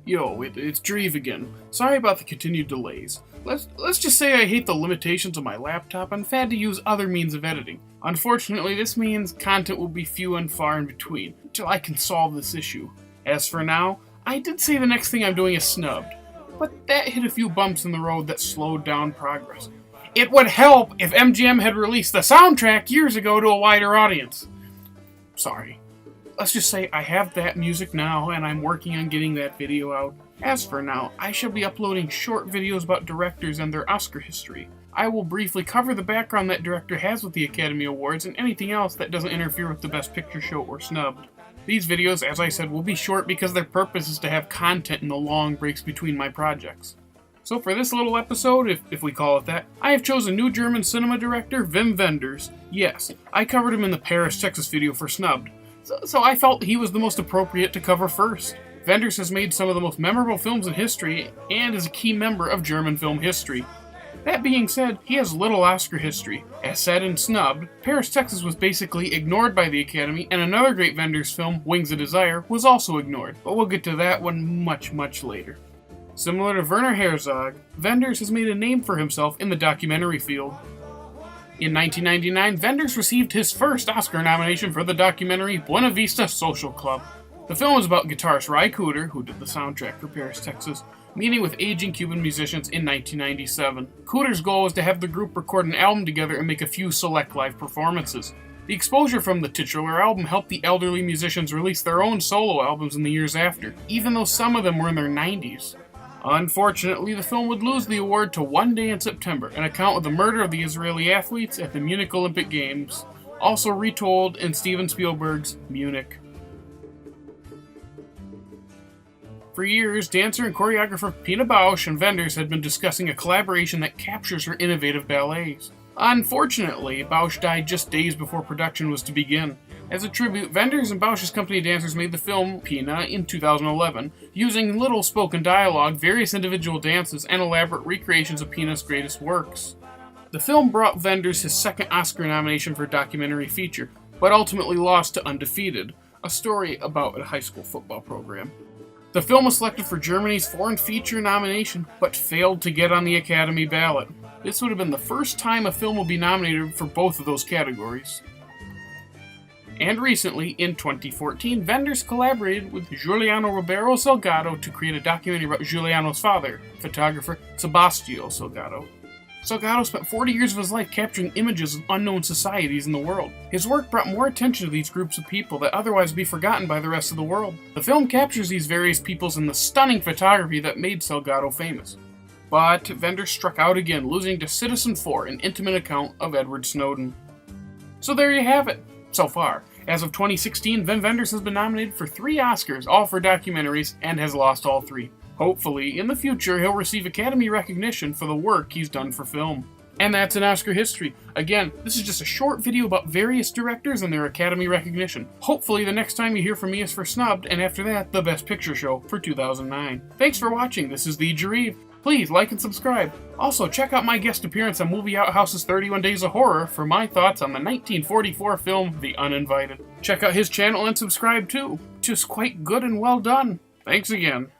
Yo, it's Jareeve again. Sorry about the continued delays. Let's just say I hate the limitations of my laptop and have had to use other means of editing. Unfortunately, this means content will be few and far in between until I can solve this issue. As for now, I did say the next thing I'm doing is snubbed, but that hit a few bumps in the road that slowed down progress. It would help if MGM had released the soundtrack years ago to a wider audience. Sorry. Let's just say I have that music now, and I'm working on getting that video out. As for now, I shall be uploading short videos about directors and their Oscar history. I will briefly cover the background that director has with the Academy Awards and anything else that doesn't interfere with the Best Picture show or snubbed. These videos, as I said, will be short because their purpose is to have content in the long breaks between my projects. So for this little episode, if we call it that, I have chosen new German cinema director Wim Wenders. Yes, I covered him in the Paris, Texas video for Snubbed. So I felt he was the most appropriate to cover first. Wenders has made some of the most memorable films in history and is a key member of German film history. That being said, he has little Oscar history. As said and snubbed, Paris, Texas was basically ignored by the Academy, and another great Wenders film, Wings of Desire, was also ignored, but we'll get to that one much later. Similar to Werner Herzog, Wenders has made a name for himself in the documentary field. In 1999, Wenders received his first Oscar nomination for the documentary Buena Vista Social Club. The film is about guitarist Ry Cooder, who did the soundtrack for Paris, Texas, meeting with aging Cuban musicians in 1997. Cooder's goal was to have the group record an album together and make a few select live performances. The exposure from the titular album helped the elderly musicians release their own solo albums in the years after, even though some of them were in their 90s. Unfortunately, the film would lose the award to One Day in September, an account of the murder of the Israeli athletes at the Munich Olympic Games, also retold in Steven Spielberg's Munich. For years, dancer and choreographer Pina and Wenders had been discussing a collaboration that captures her innovative ballets. Unfortunately, Bausch died just days before production was to begin. As a tribute, Wenders and Bausch's company of dancers made the film Pina in 2011, using little spoken dialogue, various individual dances, and elaborate recreations of Pina's greatest works. The film brought Wenders his second Oscar nomination for documentary feature, but ultimately lost to Undefeated, a story about a high school football program. The film was selected for Germany's foreign feature nomination, but failed to get on the Academy ballot. This would have been the first time a film would be nominated for both of those categories. And recently, in 2014, Wenders collaborated with Giuliano Ribeiro Salgado to create a documentary about Giuliano's father, photographer Sebastião Salgado. Salgado spent 40 years of his life capturing images of unknown societies in the world. His work brought more attention to these groups of people that otherwise would be forgotten by the rest of the world. The film captures these various peoples in the stunning photography that made Salgado famous. But Wenders struck out again, losing to Citizen4, an intimate account of Edward Snowden. So there you have it. So far, as of 2016, Wim Wenders has been nominated for 3 Oscars, all for documentaries, and has lost all 3. Hopefully, in the future, he'll receive Academy recognition for the work he's done for film. And that's an Oscar history. Again, this is just a short video about various directors and their Academy recognition. Hopefully, the next time you hear from me is for Snubbed, and after that, the Best Picture show for 2009. Thanks for watching. This is the Jareeve. Please like and subscribe. Also, check out my guest appearance on Movie Outhouse's 31 Days of Horror for my thoughts on the 1944 film The Uninvited. Check out his channel and subscribe too. Just quite good and well done. Thanks again.